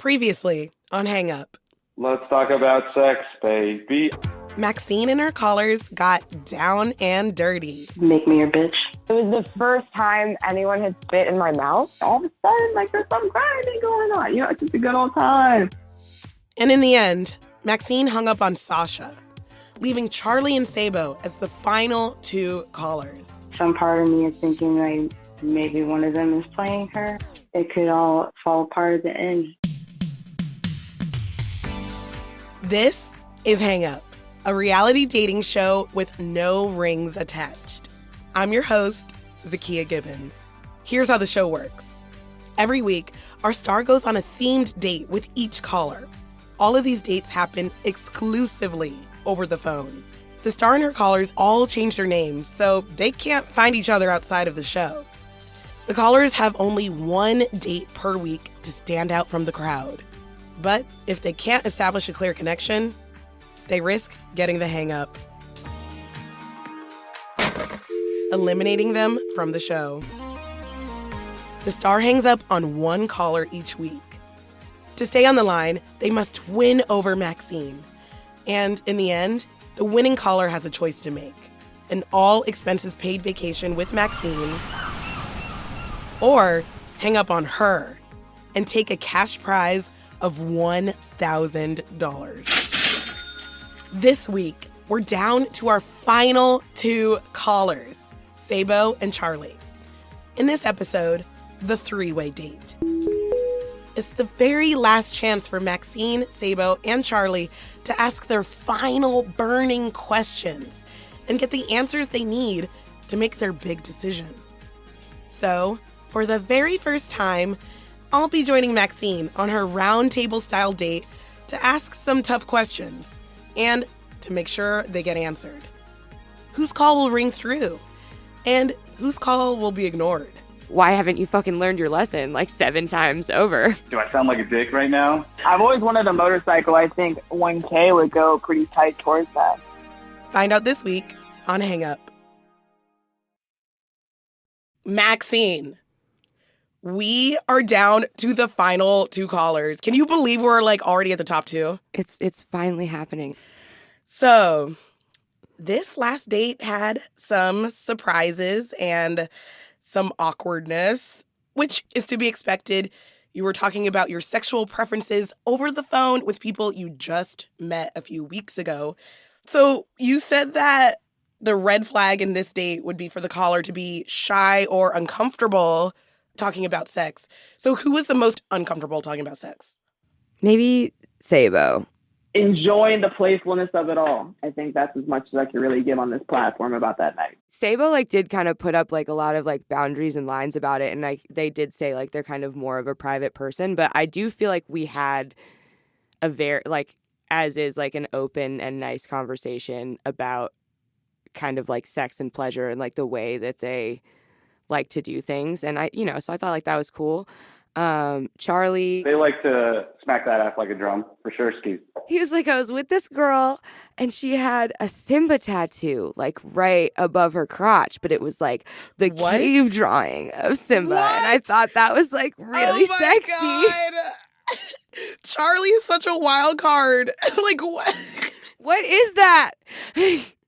Previously on Hang Up. Let's talk about sex, baby. Maxine and her callers got down and dirty. Make me your bitch. It was the first time anyone had spit in my mouth. All of a sudden, there's something crazy going on. It's just a good old time. And in the end, Maxine hung up on Sasha, leaving Charlie and Sabo as the final two callers. Some part of me is thinking like maybe one of them is playing her. It could all fall apart at the end. This is Hang Up, a reality dating show with no rings attached. I'm your host, Zakiya Gibbons. Here's how the show works. Every week, our star goes on a themed date with each caller. All of these dates happen exclusively over the phone. The star and her callers all change their names, so they can't find each other outside of the show. The callers have only one date per week to stand out from the crowd. But if they can't establish a clear connection, they risk getting the hang up, eliminating them from the show. The star hangs up on one caller each week. To stay on the line, they must win over Maxine. And in the end, the winning caller has a choice to make: an all-expenses-paid vacation with Maxine, or hang up on her and take a cash prize of $1,000. This week, we're down to our final two callers, Sabo and Charlie. In this episode, the three-way date. It's the very last chance for Maxine, Sabo, and Charlie to ask their final burning questions and get the answers they need to make their big decision. So, for the very first time, I'll be joining Maxine on her round table style date to ask some tough questions and to make sure they get answered. Whose call will ring through? And whose call will be ignored? Why haven't you fucking learned your lesson 7 times over? Do I sound like a dick right now? I've always wanted a motorcycle. I think 1K would go pretty tight towards that. Find out this week on Hang Up. Maxine, we are down to the final two callers. Can you believe we're already at the top two? It's finally happening. So, this last date had some surprises and some awkwardness, which is to be expected. You were talking about your sexual preferences over the phone with people you just met a few weeks ago. So, you said that the red flag in this date would be for the caller to be shy or uncomfortable talking about sex. So who was the most uncomfortable talking about sex? Maybe Sabo. Enjoying the playfulness of it all. I think that's as much as I can really give on this platform about that night. Sabo did kind of put up a lot of boundaries and lines about it, and they did say they're kind of more of a private person, but I do feel like we had a very as is an open and nice conversation about kind of sex and pleasure and the way that they like to do things, and so I thought that was cool. Charlie, They like to smack that ass like a drum, for sure, Ski. he was I was with this girl and she had a Simba tattoo right above her crotch, but it was the What? cave drawing of Simba. What? And I thought that was really sexy. God. Charlie is such a wild card. What? What is that?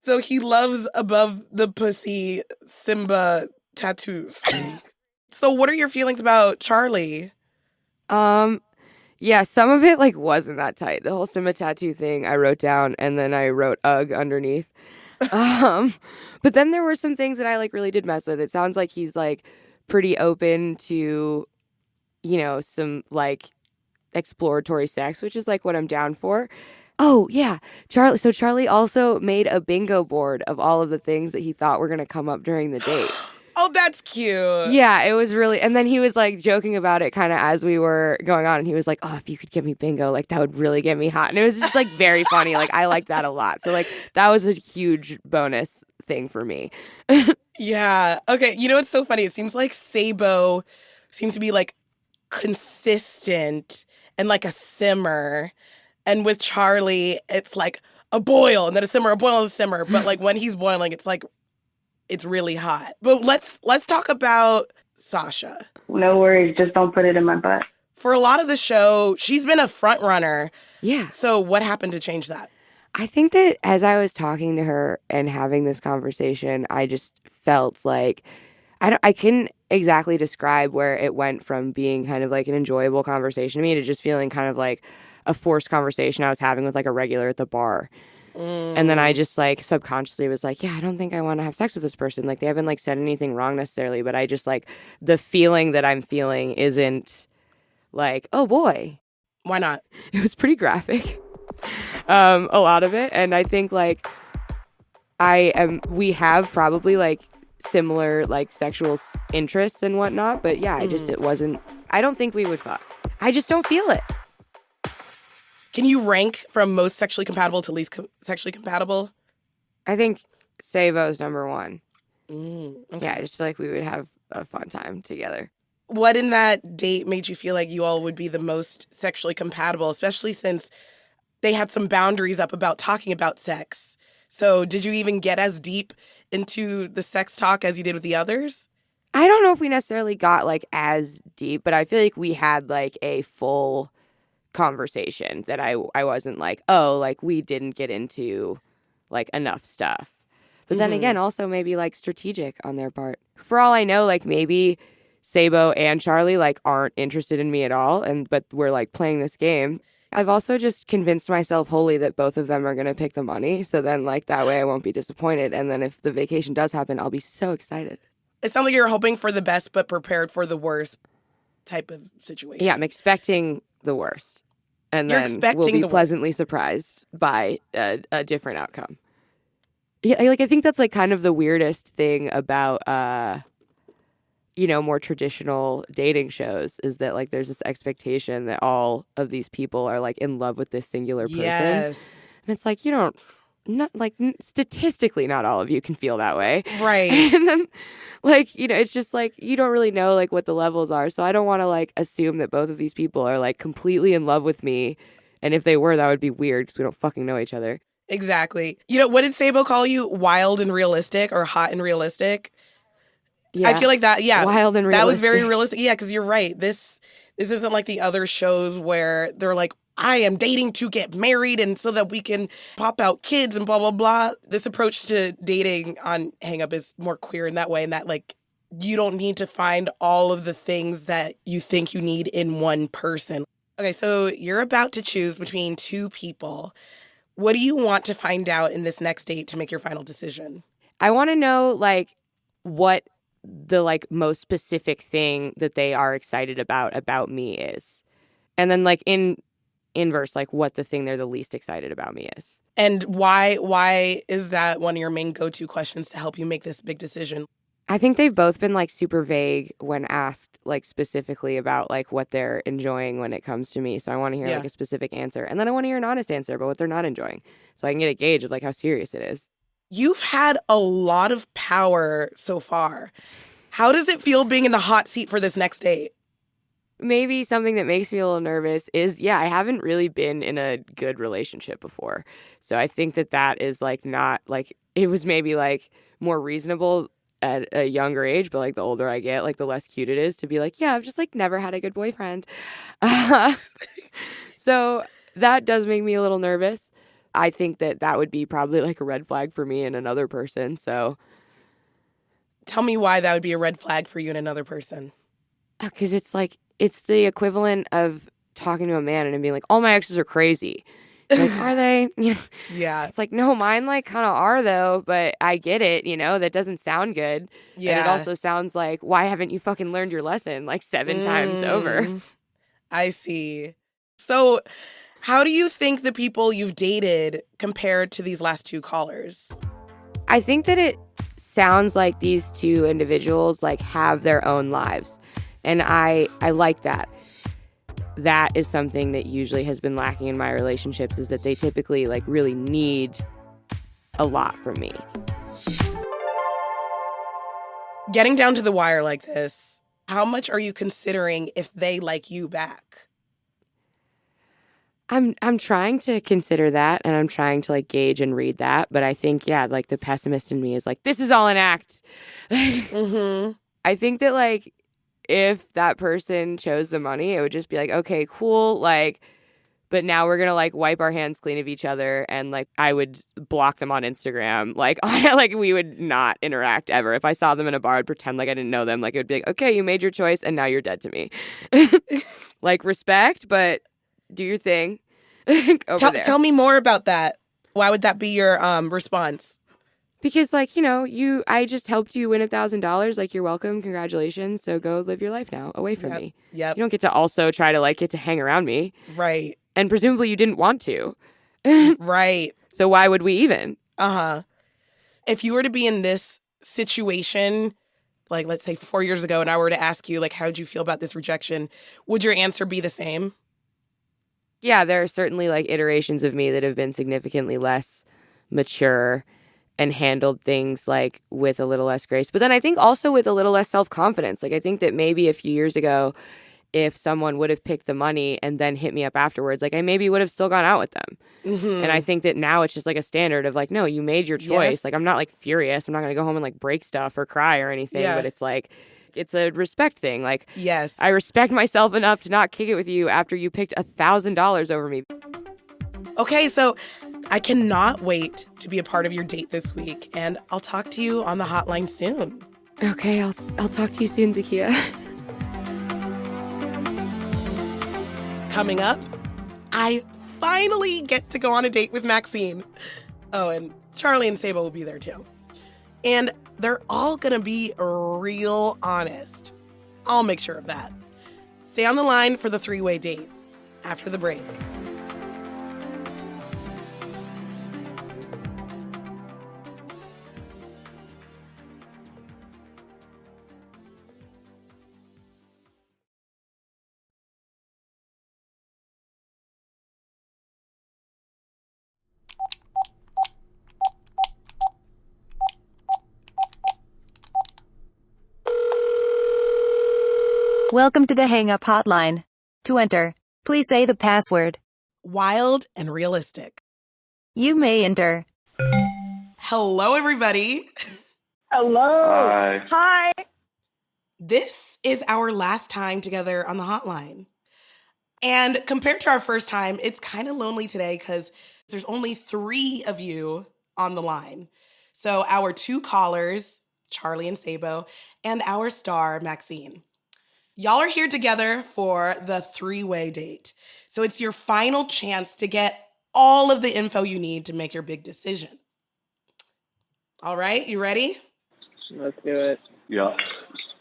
So he loves above the pussy Simba tattoos. So what are your feelings about Charlie? Yeah, some of it wasn't that tight. The whole Simba tattoo thing I wrote down, and then I wrote ugh underneath. But then there were some things that I really did mess with. It sounds like he's pretty open to, some exploratory sex, which is what I'm down for. Oh yeah, Charlie. So Charlie also made a bingo board of all of the things that he thought were gonna come up during the date. Oh, that's cute. Yeah, it was really, and then he was joking about it kind of as we were going on, and he was like, "Oh, if you could give me bingo, that would really get me hot." And it was just very funny. I liked that a lot. So that was a huge bonus thing for me. Yeah. Okay. It's so funny. It seems like Sabo seems to be consistent and a simmer. And with Charlie, it's a boil and then a simmer, a boil and a simmer. But when he's boiling, it's really hot. But let's talk about Sasha. No worries, just don't put it in my butt. For a lot of the show, she's been a front runner. Yeah. So what happened to change that? I think that as I was talking to her and having this conversation, I just felt like I couldn't exactly describe where it went from being kind of like an enjoyable conversation to me to just feeling kind of like a forced conversation I was having with like a regular at the bar. And then I just like subconsciously was like, yeah, I don't think I want to have sex with this person. Like they haven't like said anything wrong necessarily, but I just like the feeling that I'm feeling isn't like, oh boy. Why not? It was pretty graphic. A lot of it. And I think like we have probably like similar like sexual interests and whatnot, but yeah, I don't think we would fuck. I just don't feel it. Can you rank from most sexually compatible to least sexually compatible? I think Savo's number one. Okay. Yeah, I just feel like we would have a fun time together. What in that date made you feel like you all would be the most sexually compatible, especially since they had some boundaries up about talking about sex? So did you even get as deep into the sex talk as you did with the others? I don't know if we necessarily got like as deep, but I feel like we had like a full conversation that I wasn't like, oh, like we didn't get into like enough stuff. But then again, also maybe like strategic on their part. For all I know, like maybe Sabo and Charlie like aren't interested in me at all, but we're like playing this game. I've also just convinced myself wholly that both of them are going to pick the money. So then like that way I won't be disappointed. And then if the vacation does happen, I'll be so excited. It sounds like you're hoping for the best but prepared for the worst type of situation. Yeah, I'm expecting the worst. And then we'll be pleasantly surprised by a different outcome. Yeah, like I think that's like kind of the weirdest thing about more traditional dating shows is that like there's this expectation that all of these people are like in love with this singular person. Yes. And it's like statistically not all of you can feel that way. Right. And then like, it's just like you don't really know like what the levels are. So I don't want to like assume that both of these people are like completely in love with me. And if they were, that would be weird because we don't fucking know each other. Exactly. What did Sabo call you? Wild and realistic or hot and realistic? Yeah. I feel like that, yeah. Wild and realistic. That was very realistic. Yeah, because you're right. This isn't like the other shows where they're like, I am dating to get married and so that we can pop out kids and blah, blah, blah. This approach to dating on Hang Up is more queer in that way, and that like you don't need to find all of the things that you think you need in one person. Okay, so you're about to choose between two people. What do you want to find out in this next date to make your final decision? I want to know like what the like most specific thing that they are excited about me is. And then like in inverse, like what the thing they're the least excited about me is. And why is that one of your main go-to questions to help you make this big decision? I think they've both been like super vague when asked like specifically about like what they're enjoying when it comes to me. So I want to hear like a specific answer. And then I want to hear an honest answer about what they're not enjoying. So I can get a gauge of like how serious it is. You've had a lot of power so far. How does it feel being in the hot seat for this next date? Maybe something that makes me a little nervous is, I haven't really been in a good relationship before. So I think that is like not like, it was maybe like more reasonable at a younger age, but like the older I get, like the less cute it is to be like, yeah, I've just like never had a good boyfriend. So that does make me a little nervous. I think that would be probably like a red flag for me and another person. So tell me why that would be a red flag for you and another person. Because it's like, it's the equivalent of talking to a man and him being like, all my exes are crazy. Like, are they? Yeah. It's like, no, mine like kind of are though, but I get it, that doesn't sound good. Yeah. And it also sounds like, why haven't you fucking learned your lesson like 7 times over? I see. So how do you think the people you've dated compared to these last 2 callers? I think that it sounds like these 2 individuals like have their own lives. And I like that. That is something that usually has been lacking in my relationships, is that they typically like really need a lot from me. Getting down to the wire like this, how much are you considering if they like you back? I'm trying to consider that, and I'm trying to like gauge and read that, but I think like the pessimist in me is like, this is all an act. Mm-hmm. I think that like if that person chose the money, it would just be like, okay, cool, like, but now we're gonna like wipe our hands clean of each other, and like I would block them on Instagram. Like like we would not interact ever. If I saw them in a bar, I'd pretend like I didn't know them. Like it would be like, okay, you made your choice and now you're dead to me. Like respect, but do your thing. Over there. Tell me more about that. Why would that be your response? Because like, I just helped you win $1,000. Like you're welcome. Congratulations. So go live your life now away from me. Yep. You don't get to also try to like get to hang around me. Right. And presumably you didn't want to. Right. So why would we even? Uh-huh. If you were to be in this situation, like let's say 4 years ago, and I were to ask you, like, how'd you feel about this rejection? Would your answer be the same? Yeah, there are certainly like iterations of me that have been significantly less mature and handled things like with a little less grace. But then I think also with a little less self-confidence. Like I think that maybe a few years ago, if someone would have picked the money and then hit me up afterwards, like I maybe would have still gone out with them. Mm-hmm. And I think that now it's just like a standard of like, no, you made your choice. Yes. Like I'm not like furious. I'm not going to go home and like break stuff or cry or anything. Yeah. But it's like, it's a respect thing. Like, Yes. I respect myself enough to not kick it with you after you picked $1,000 over me. Okay, so I cannot wait to be a part of your date this week, and I'll talk to you on the hotline soon. Okay, I'll talk to you soon, Zakiya. Coming up, I finally get to go on a date with Maxine. Oh, and Charlie and Sabo will be there too. And they're all gonna be real honest. I'll make sure of that. Stay on the line for the three-way date after the break. Welcome to the Hang Up Hotline. To enter, please say the password. Wild and realistic. You may enter. Hello, everybody. Hello. Hi. This is our last time together on the hotline. And compared to our first time, it's kind of lonely today because there's only 3 of you on the line. So our 2 callers, Charlie and Sabo, and our star, Maxine. Y'all are here together for the 3-way date. So it's your final chance to get all of the info you need to make your big decision. All right, you ready? Let's do it. Yeah.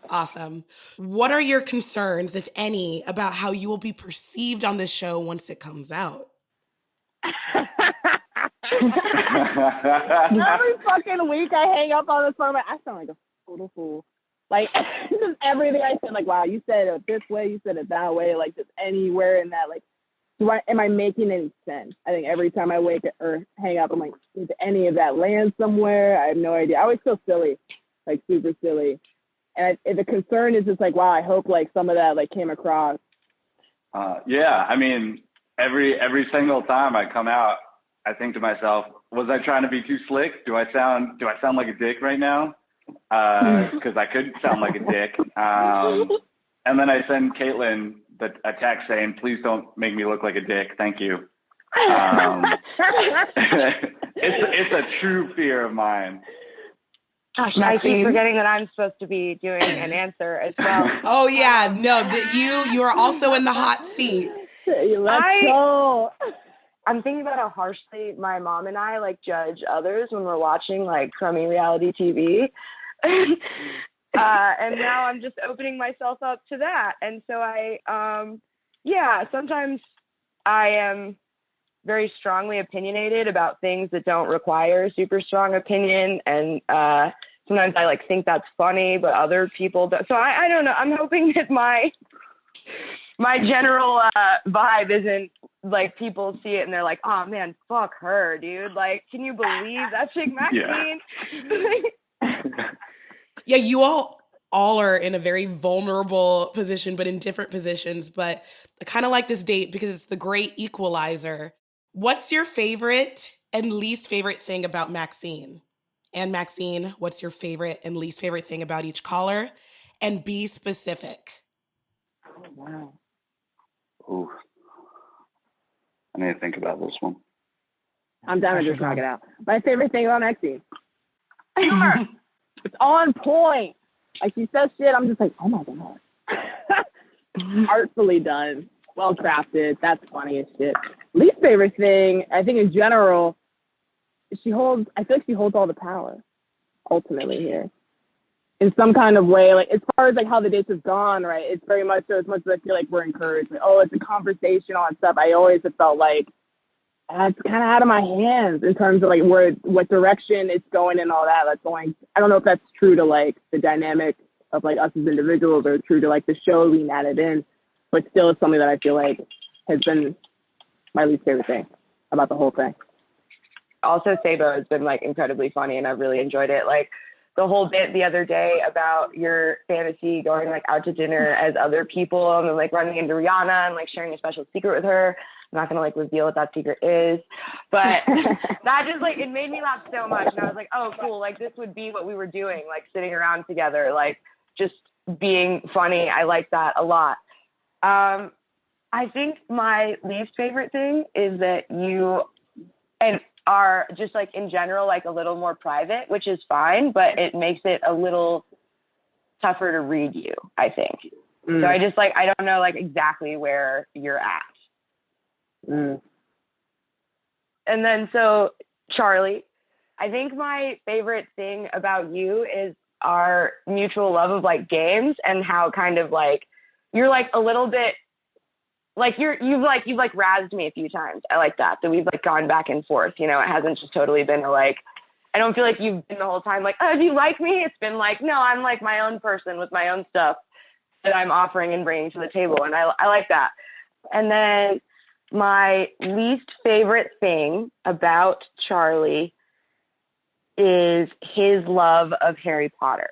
Awesome. What are your concerns, if any, about how you will be perceived on this show once it comes out? Every fucking week I hang up on this phone, I sound like a total fool. Like, just everything I said, like, wow, you said it this way, you said it that way, like, just anywhere in that, like, am I making any sense? I think every time I wake up or hang up, I'm like, did any of that land somewhere? I have no idea. I always feel silly, like, super silly. And the concern is just like, wow, I hope, like, some of that, like, came across. Yeah, I mean, every single time I come out, I think to myself, was I trying to be too slick? Do I sound like a dick right now? Because I could sound like a dick. And then I send Caitlin a text saying, please don't make me look like a dick. Thank you. It's a true fear of mine. Gosh, Maxine? I keep forgetting that I'm supposed to be doing an answer as well. Oh, yeah. No, you are also in the hot seat. Let's go. I'm thinking about how harshly my mom and I like judge others when we're watching like crummy reality TV. And now I'm just opening myself up to that. And so sometimes I am very strongly opinionated about things that don't require super strong opinion. And sometimes I like think that's funny, but other people don't. So I don't know. I'm hoping that my general vibe isn't like people see it and they're like, oh man, fuck her, dude. Like, can you believe that chick Maxine? Yeah, you all are in a very vulnerable position, but in different positions. But I kind of like this date because it's the great equalizer. What's your favorite and least favorite thing about Maxine? And Maxine, what's your favorite and least favorite thing about each caller? and be specific. Oh, wow. Ooh. I need to think about this one. I'm down to just knock it out. My favorite thing about Maxine. Humor. It's on point. Like, she says shit, I'm just like, oh my God. Artfully done. Well crafted. That's funny as shit. Least favorite thing, I think in general, I feel like she holds all the power, ultimately, here. In some kind of way, like, as far as, like, how the dates have gone, right, it's very much so, as much as I feel like we're encouraged, like, oh, it's a conversation, all that stuff, I always have felt like, it's kind of out of my hands in terms of, like, what direction it's going and all that. That's going, I don't know if that's true to, like, the dynamic of, like, us as individuals, or true to, like, the show being added in, but still it's something that I feel like has been my least favorite thing about the whole thing. Also, Sabo has been, like, incredibly funny, and I've really enjoyed it. Like, the whole bit the other day about your fantasy going, like, out to dinner as other people and then, like, running into Rihanna and, like, sharing a special secret with her. I'm not going to, like, reveal what that secret is. But that just, like, it made me laugh so much. And I was like, oh, cool. Like, this would be what we were doing, like, sitting around together, like, just being funny. I like that a lot. I think my least favorite thing is that you are just, like, in general, like, a little more private, which is fine, but it makes it a little tougher to read you, I think. So I just, like, I don't know, like, exactly where you're at. And then, so, Charlie, I think my favorite thing about you is our mutual love of, like, games, and how kind of, like, you're, like, a little bit, like, you've razzed me a few times. I like that we've, like, gone back and forth, you know. It hasn't just totally been like, I don't feel like you've been the whole time like, oh, do you like me? It's been like, no, I'm, like, my own person with my own stuff that I'm offering and bringing to the table, and I like that. And then my least favorite thing about Charlie is his love of Harry Potter.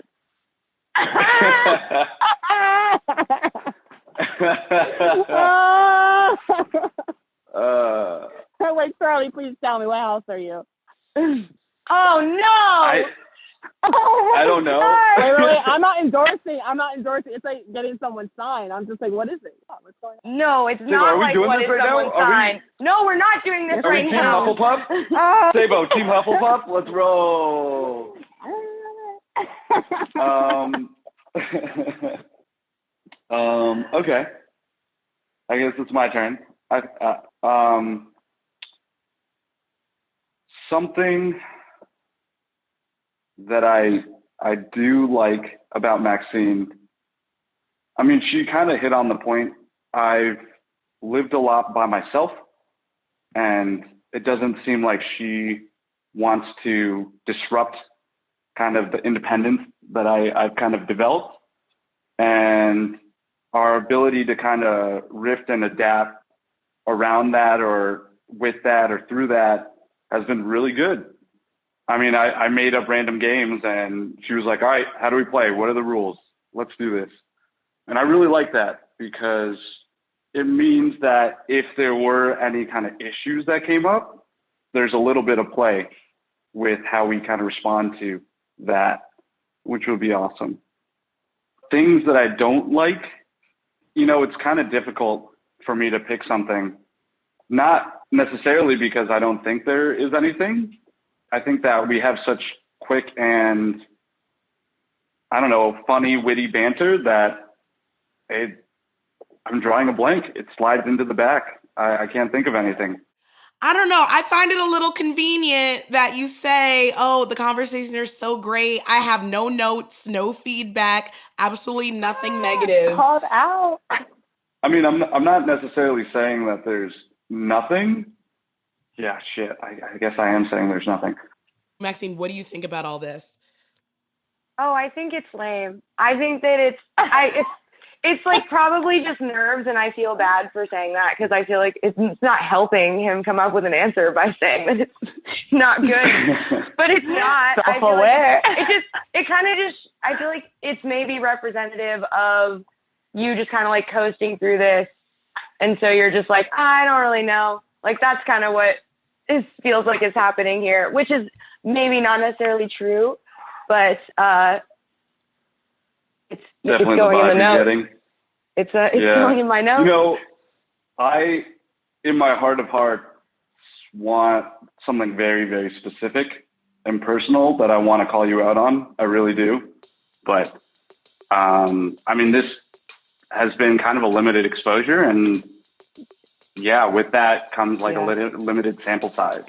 Wait, Charlie, please tell me, what house are you? Oh, no! I don't know. Wait, I'm not endorsing. It's like getting someone signed. I'm just like, what is it? What's going on? No, it's not like what is someone signed. No, we're not doing this right now. Are we Team Hufflepuff? Sabo, Team Hufflepuff? Let's roll. Okay. I guess it's my turn. Something that I do like about Maxine, I mean, she kind of hit on the point. I've lived a lot by myself, and it doesn't seem like she wants to disrupt kind of the independence that I've kind of developed. And our ability to kind of riff and adapt around that, or with that, or through that, has been really good. I mean, I made up random games, and she was like, all right, how do we play? What are the rules? Let's do this. And I really like that, because it means that if there were any kind of issues that came up, there's a little bit of play with how we kind of respond to that, which would be awesome. Things that I don't like, you know, it's kind of difficult for me to pick something, not necessarily because I don't think there is anything. I think that we have such quick and, I don't know, funny, witty banter that I'm drawing a blank. It slides into the back. I can't think of anything. I don't know. I find it a little convenient that you say, oh, the conversations are so great. I have no notes, no feedback, absolutely nothing negative. Called out. I mean, I'm not necessarily saying that there's nothing. Yeah, shit. I guess I am saying there's nothing. Maxine, what do you think about all this? Oh, I think it's lame. I think that it's like probably just nerves, and I feel bad for saying that, because I feel like it's not helping him come up with an answer by saying that it's not good. But it's not. Self-aware. I feel like it's maybe representative of you just kind of like coasting through this, and so you're just like, I don't really know. Like, that's kind of what it feels like is happening here, which is maybe not necessarily true, but It's Definitely going the in the vibe you're note. getting. It's Yeah. going in my note. You know, I, in my heart of hearts, want something very, very specific and personal that I want to call you out on. I really do. But, I mean, this has been kind of a limited exposure. And yeah, with that comes like a limited sample size.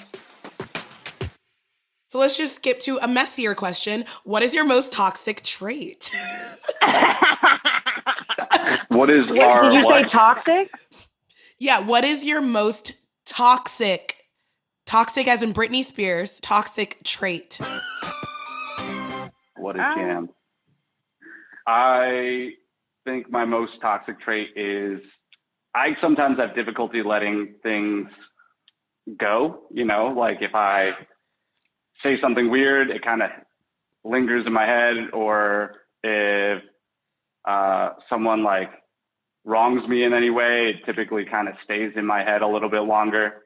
So let's just skip to a messier question. What is your most toxic trait? What is Did our you what? say toxic? Yeah, what is your most toxic as in Britney Spears, toxic trait? What a jam. I think my most toxic trait is I sometimes have difficulty letting things go. You know, like if I say something weird, it kind of lingers in my head, or if someone like wrongs me in any way, it typically kind of stays in my head a little bit longer.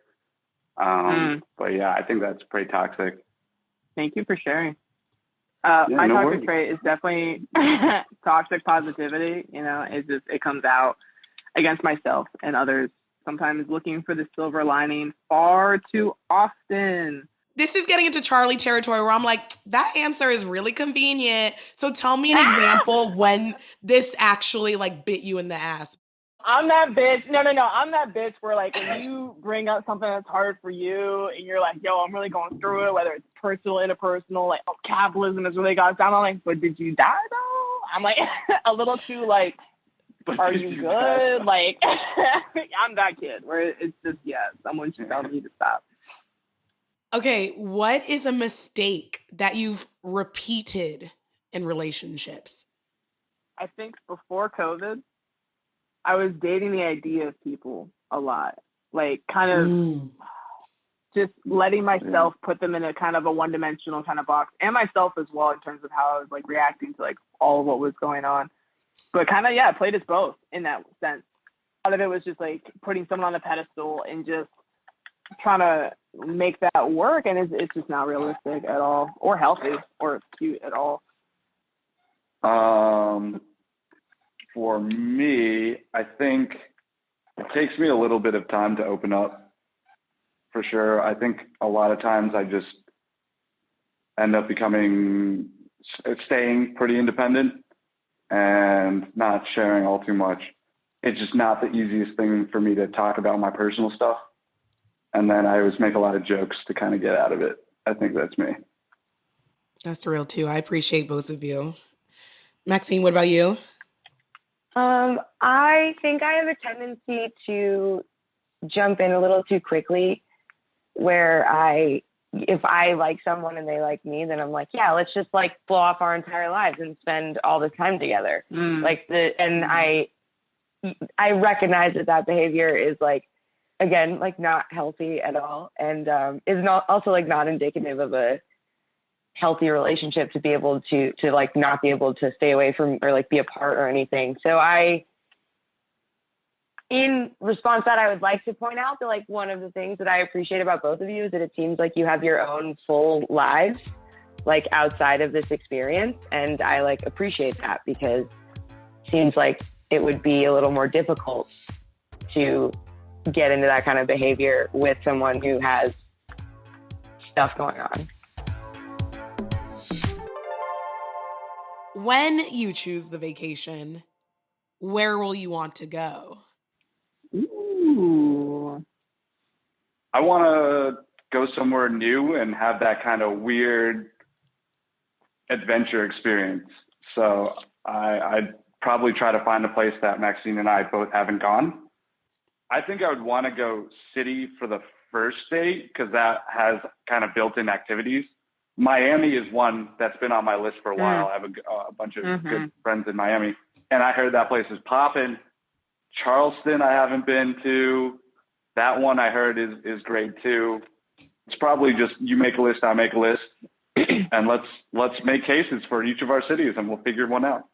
But yeah, I think that's pretty toxic. Thank you for sharing. My toxic trait is definitely toxic positivity. You know, it comes out against myself and others, sometimes looking for the silver lining far too often. This is getting into Charlie territory where I'm like, that answer is really convenient. So tell me an example when this actually like bit you in the ass. I'm that bitch. No. I'm that bitch where like when you bring up something that's hard for you and you're like, yo, I'm really going through it, whether it's personal, interpersonal, like, oh, capitalism has really got us down. I'm like, but did you die though? I'm like a little too like, are you good? Like, I'm that kid where it's just, someone should tell me to stop. Okay, what is a mistake that you've repeated in relationships? I think before COVID, I was dating the idea of people a lot. Like kind of just letting myself put them in a kind of a one-dimensional kind of box, and myself as well in terms of how I was like reacting to like all of what was going on. But kind of, it played us both in that sense. A lot of it was just like putting someone on a pedestal and just trying to make that work, and it's just not realistic at all, or healthy, or cute at all. For me, I think it takes me a little bit of time to open up, for sure. I think a lot of times I just end up staying pretty independent and not sharing all too much. It's just not the easiest thing for me to talk about my personal stuff. And then I always make a lot of jokes to kind of get out of it. I think that's me. That's real too. I appreciate both of you. Maxine, what about you? I think I have a tendency to jump in a little too quickly, where if I like someone and they like me, then I'm like, yeah, let's just like blow off our entire lives and spend all this time together. I recognize that behavior is like, again, like not healthy at all, and is not also like not indicative of a healthy relationship to be able to like not be able to stay away from or like be apart or anything. So in response to that, I would like to point out that like one of the things that I appreciate about both of you is that it seems like you have your own full lives like outside of this experience, and I like appreciate that, because it seems like it would be a little more difficult to get into that kind of behavior with someone who has stuff going on. When you choose the vacation, where will you want to go? Ooh. I want to go somewhere new and have that kind of weird adventure experience. So I'd probably try to find a place that Maxine and I both haven't gone. I think I would want to go city for the first date, because that has kind of built-in activities. Miami is one that's been on my list for a while. I have a bunch of good friends in Miami, and I heard that place is popping. Charleston I haven't been to. That one I heard is great too. It's probably just you make a list, I make a list, and let's make cases for each of our cities, and we'll figure one out.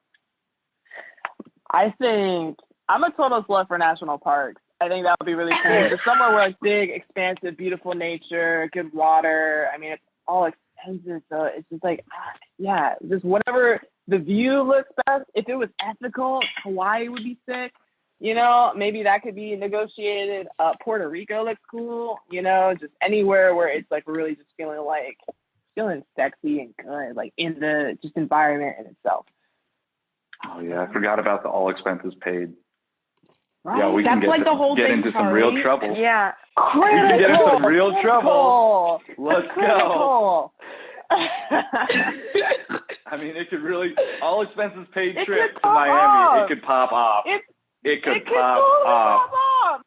I think I'm a total slut for national parks. I think that would be really cool. Just somewhere where it's big, expansive, beautiful nature, good water. I mean, it's all expensive, so it's just like, just whatever the view looks best. If it was ethical, Hawaii would be sick. You know, maybe that could be negotiated. Puerto Rico looks cool. You know, just anywhere where it's like really just feeling sexy and good, like in the just environment in itself. Oh yeah, I forgot about the all expenses paid. Right? Yeah, we can That's like the whole get thing, into some real Charlie. trouble. Yeah. We can get into some real trouble. Critical. Let's That's go. critical. I mean, it could really all expenses paid It trip could to pop Miami. off. It could pop off. It could pop totally off. pop off.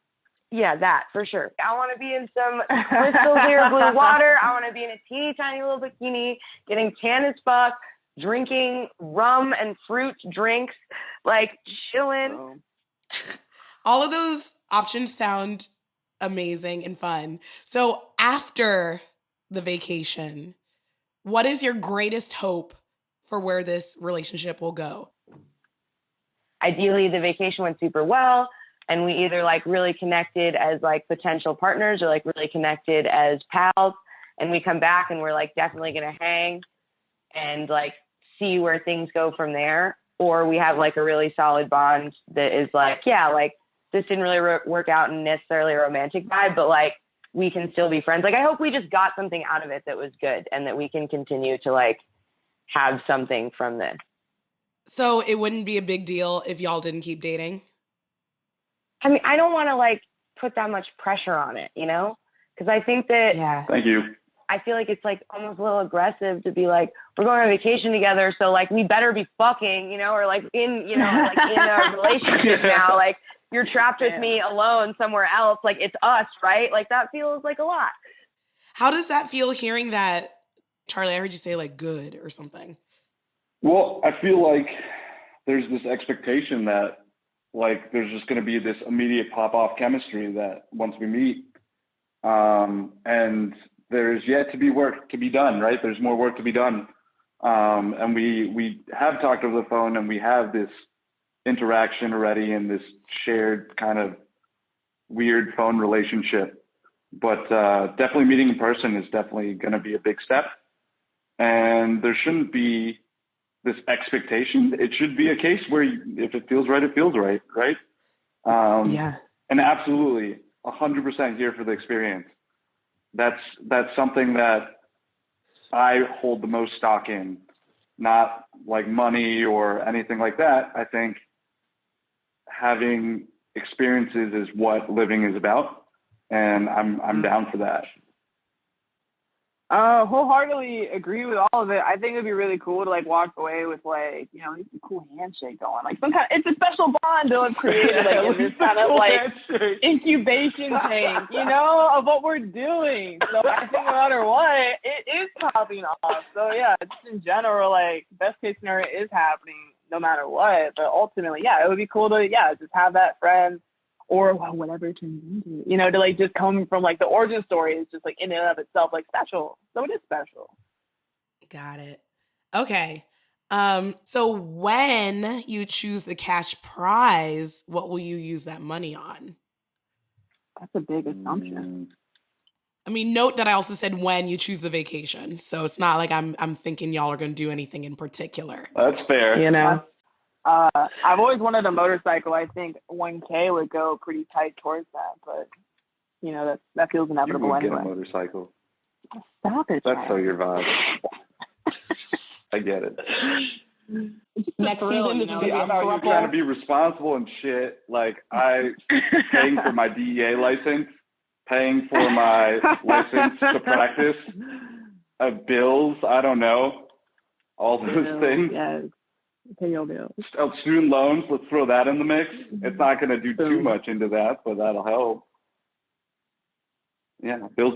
Yeah, that for sure. I want to be in some crystal clear blue water. I want to be in a teeny tiny little bikini, getting tan as fuck, drinking rum and fruit drinks, like chilling. All of those options sound amazing and fun. So after the vacation, what is your greatest hope for where this relationship will go? Ideally, the vacation went super well, and we either like really connected as like potential partners or like really connected as pals, and we come back and we're like definitely gonna hang and like see where things go from there, or we have like a really solid bond that is like, yeah, like this didn't really work out in necessarily a romantic vibe, but like we can still be friends. Like I hope we just got something out of it that was good and that we can continue to like have something from this. So it wouldn't be a big deal if y'all didn't keep dating? I mean, I don't want to like put that much pressure on it, you know? Because I think that Thank you. I feel like it's like almost a little aggressive to be like, we're going on vacation together, so like we better be fucking, you know, or like in, you know, like in a relationship now. Like you're trapped with me alone somewhere else. Like it's us, right? Like that feels like a lot. How does that feel hearing that, Charlie? I heard you say like good or something. Well, I feel like there's this expectation that like there's just going to be this immediate pop-off chemistry that once we meet, and there's yet to be work to be done, right? There's more work to be done. And we have talked over the phone and we have this interaction already in this shared kind of weird phone relationship. But definitely meeting in person is definitely going to be a big step. And there shouldn't be this expectation. It should be a case where if it feels right, it feels right, right? And absolutely 100% here for the experience. That's something that I hold the most stock in, not like money or anything like that. I think having experiences is what living is about, and I'm down for that. Wholeheartely agree with all of it. I think it'd be really cool to like walk away with like, you know, a cool handshake going. Like it's a special bond they'll have created like in this kind of like incubation thing, you know, of what we're doing. So I think no matter what, it is popping off. So yeah, just in general, like best case scenario is happening no matter what. But ultimately, yeah, it would be cool to just have that friend or whatever it turns into, you know, to like just come from like the origin story is just like in and of itself like special. So it is special. Got it. Okay. So when you choose the cash prize, what will you use that money on? That's a big assumption. I mean, note that I also said when you choose the vacation. So it's not like I'm thinking y'all are going to do anything in particular. That's fair. You know, I've always wanted a motorcycle. I think 1K would go pretty tight towards that, but you know, that feels inevitable you would anyway. Get a motorcycle. Stop it. That's so your vibe. I get it. Next season, you know, I'm out here trying to be responsible and shit. Like paying for my DEA license, paying for my license to practice, bills. I don't know, all those things. Yes. Pay your bills. Student loans. Let's throw that in the mix. It's not going to do too much into that, but that'll help. Yeah, bills.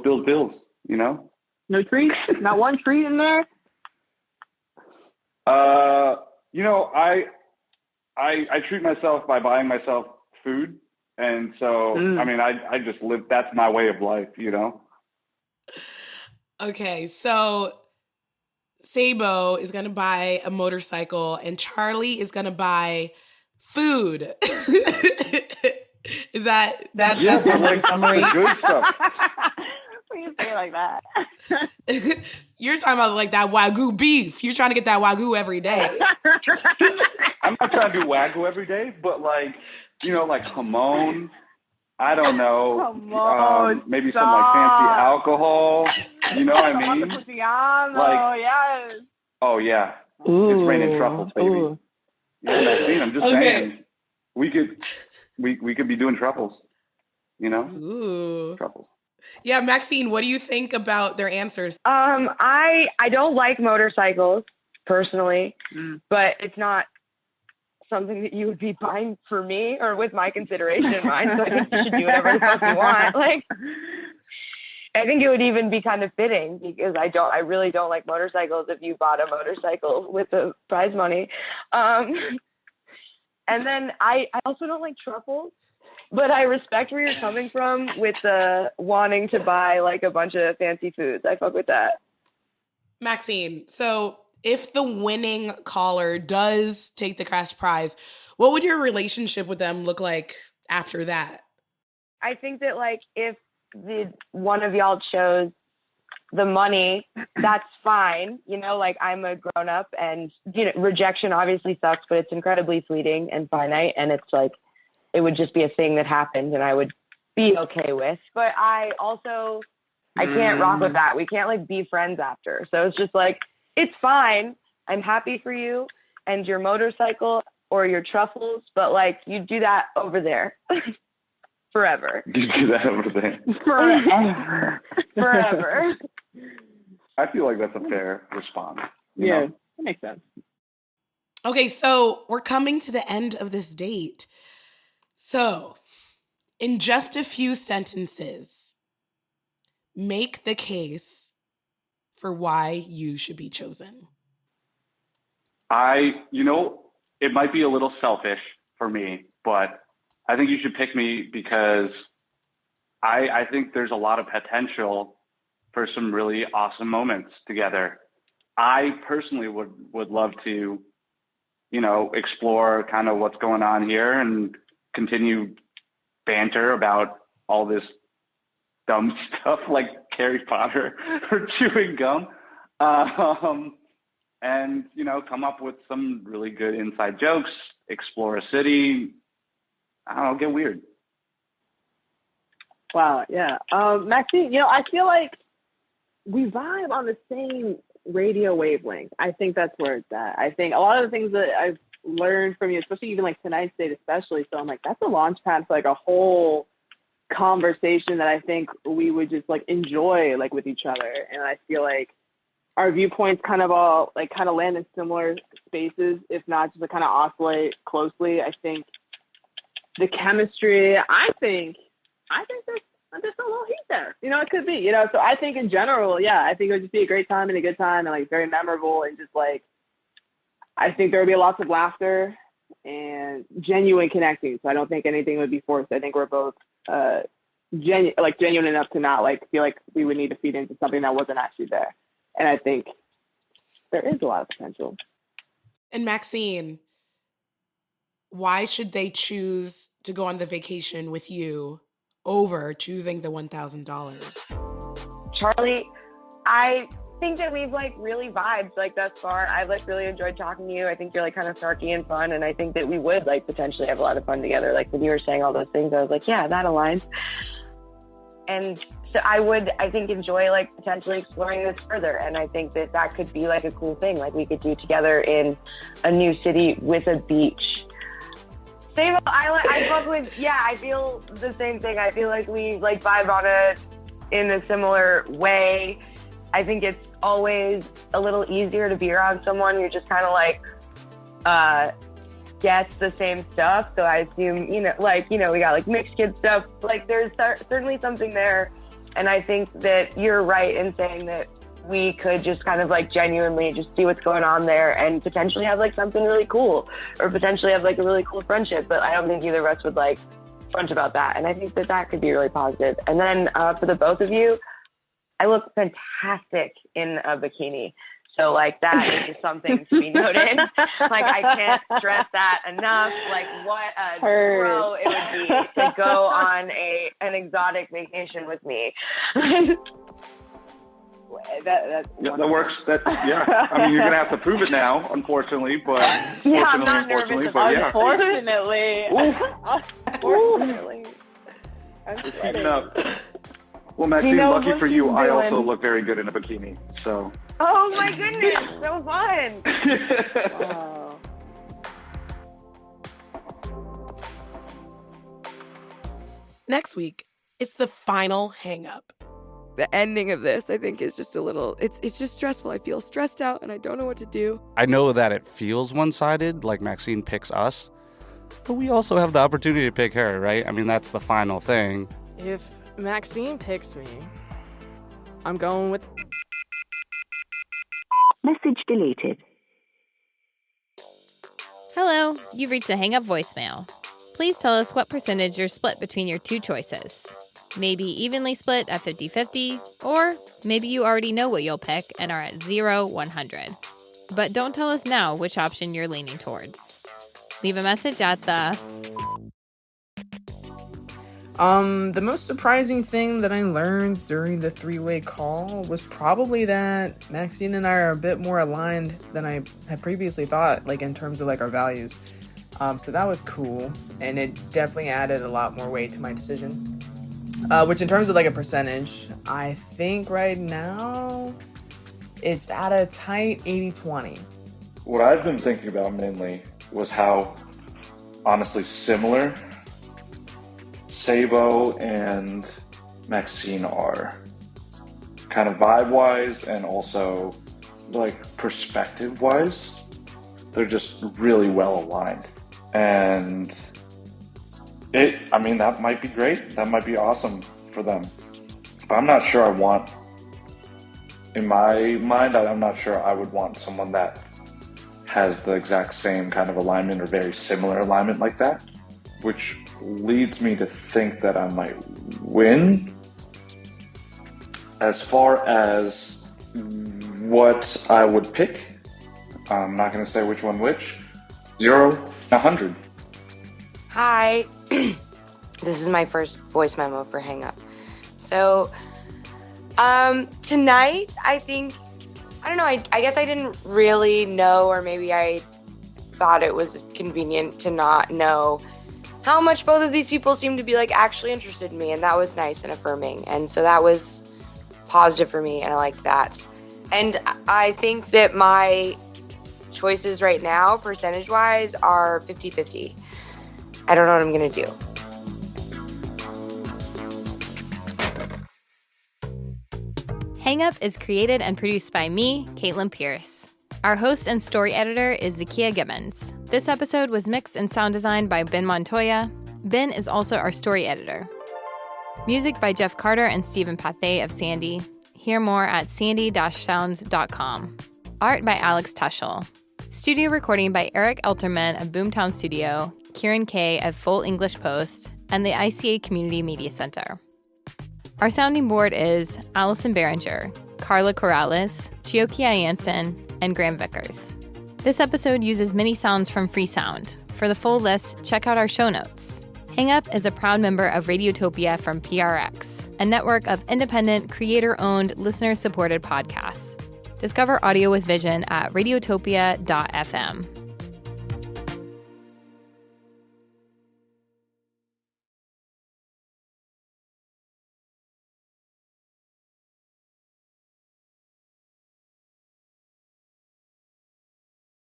You know. No treats. Not one treat in there. You know, I treat myself by buying myself food, and so I mean, I just live. That's my way of life, you know. Okay, so Sabo is gonna buy a motorcycle, and Charlie is gonna buy food. Is that yeah, sounds like a summary? Good stuff. you say it like that? You're talking about like that Wagyu beef. You're trying to get that Wagyu every day. I'm not trying to do Wagyu every day, but like, you know, like jamon. I don't know. Maybe some like fancy alcohol. You know what I mean? Like, yes. Oh yeah. Ooh, it's raining truffles, baby. ooh. Yeah, Maxine, I'm just Okay. saying. We could be doing truffles. You know? Ooh. Truffles. Yeah, Maxine, what do you think about their answers? I don't like motorcycles personally, but it's not something that you would be buying for me or with my consideration in mind. So I think you should do whatever the fuck you want. Like, I think it would even be kind of fitting because I really don't like motorcycles if you bought a motorcycle with the prize money. And then I also don't like truffles, but I respect where you're coming from with the wanting to buy like a bunch of fancy foods. I fuck with that. Maxine, so if the winning caller does take the cash prize, what would your relationship with them look like after that? I think that like if one of y'all chose the money, that's fine. You know, like I'm a grown up and, you know, rejection obviously sucks, but it's incredibly fleeting and finite. And it's like, it would just be a thing that happened and I would be okay with. But I can't rock with that. We can't like be friends after. So it's just like, it's fine. I'm happy for you and your motorcycle or your truffles, but like you do that over there. Forever. You do that over there. Forever. I feel like that's a fair response. You Yeah, know? that makes sense. Okay, so we're coming to the end of this date. So, in just a few sentences, make the case for why you should be chosen. It might be a little selfish for me, but I think you should pick me because I think there's a lot of potential for some really awesome moments together. I personally would love to, you know, explore kind of what's going on here and continue banter about all this dumb stuff like Harry Potter or chewing gum. And, you know, come up with some really good inside jokes, explore a city. I don't know, get weird. Wow, yeah. Maxine, you know, I feel like we vibe on the same radio wavelength. I think that's where it's at. I think a lot of the things that I've learned from you, especially even like tonight's date especially, so I'm like, that's a launch pad for like a whole conversation that I think we would just like enjoy like with each other. And I feel like our viewpoints kind of all like kind of land in similar spaces, if not just to kind of oscillate closely. I think the chemistry, I think there's a little heat there. You know, it could be, you know, so I think in general, yeah, I think it would just be a great time and a good time and like very memorable and just like, I think there would be lots of laughter and genuine connecting. So I don't think anything would be forced. I think we're both genuine enough to not like feel like we would need to feed into something that wasn't actually there. And I think there is a lot of potential. And Maxine, why should they choose to go on the vacation with you over choosing the $1,000? Charlie, I think that we've like really vibed like thus far. I've like really enjoyed talking to you. I think you're like kind of snarky and fun, and I think that we would like potentially have a lot of fun together. Like when you were saying all those things, I was like, yeah, that aligns. And so I think enjoy like potentially exploring this further. And I think that could be like a cool thing like we could do together in a new city with a beach. Same, I fuck with, yeah, I feel the same thing. I feel like we like vibe on it in a similar way. I think it's always a little easier to be around someone who just kind of like gets the same stuff. So I assume, we got like mixed kid stuff. Like there's certainly something there. And I think that you're right in saying that we could just kind of like genuinely just see what's going on there and potentially have like something really cool or potentially have like a really cool friendship. But I don't think either of us would like front about that. And I think that could be really positive. And then for the both of you, I look fantastic in a bikini. So, like, that is just something to be noted. Like, I can't stress that enough. Like, what a pro it would be to go on an exotic vacation with me. That works. I mean, you're gonna have to prove it now, unfortunately, but yeah, I'm not nervous. Unfortunately. Unfortunately. I'm sweating. Well, Maxine, lucky for you, I also look very good in a bikini. So. Oh my goodness, so fun. Oh. Next week, it's the final hang-up. The ending of this, I think, is just a little, it's just stressful. I feel stressed out and I don't know what to do. I know that it feels one-sided, like Maxine picks us, but we also have the opportunity to pick her, right? I mean, that's the final thing. If Maxine picks me, I'm going with... Message deleted. Hello, you've reached the Hang Up voicemail. Please tell us what percentage you're split between your two choices. Maybe evenly split at 50-50, or maybe you already know what you'll pick and are at 0-100. But don't tell us now which option you're leaning towards. Leave a message at the... The most surprising thing that I learned during the three-way call was probably that Maxine and I are a bit more aligned than I had previously thought, like in terms of like our values. So that was cool, and it definitely added a lot more weight to my decision. Which in terms of like a percentage, I think right now it's at a tight 80-20. What I've been thinking about mainly was how honestly similar Sabo and Maxine are, kind of vibe-wise and also like perspective-wise. They're just really well aligned, and that might be great. That might be awesome for them. But I'm not sure I want, in my mind, I'm not sure I would want someone that has the exact same kind of alignment or very similar alignment like that, which leads me to think that I might win. As far as what I would pick, I'm not going to say which one which. 0-100. Hi. This is my first voice memo for Hang Up. So, tonight, I think, I don't know, I guess I didn't really know, or maybe I thought it was convenient to not know how much both of these people seemed to be like actually interested in me, and that was nice and affirming. And so that was positive for me, and I liked that. And I think that my choices right now, percentage-wise, are 50-50. I don't know what I'm gonna do. Hang Up is created and produced by me, Caitlin Pierce. Our host and story editor is Zakiya Gibbons. This episode was mixed and sound designed by Ben Montoya. Ben is also our story editor. Music by Jeff Carter and Stephen Pathé of Sandy. Hear more at sandy-sounds.com. Art by Alex Tuschel. Studio recording by Eric Elterman of Boomtown Studio, Kieran Kay of Full English Post, and the ICA Community Media Center. Our sounding board is Allison Behringer, Carla Corrales, Chiokia Jansen, and Graham Vickers. This episode uses mini sounds from Freesound. For the full list, check out our show notes. Hang Up is a proud member of Radiotopia from PRX, a network of independent, creator-owned, listener-supported podcasts. Discover audio with vision at radiotopia.fm.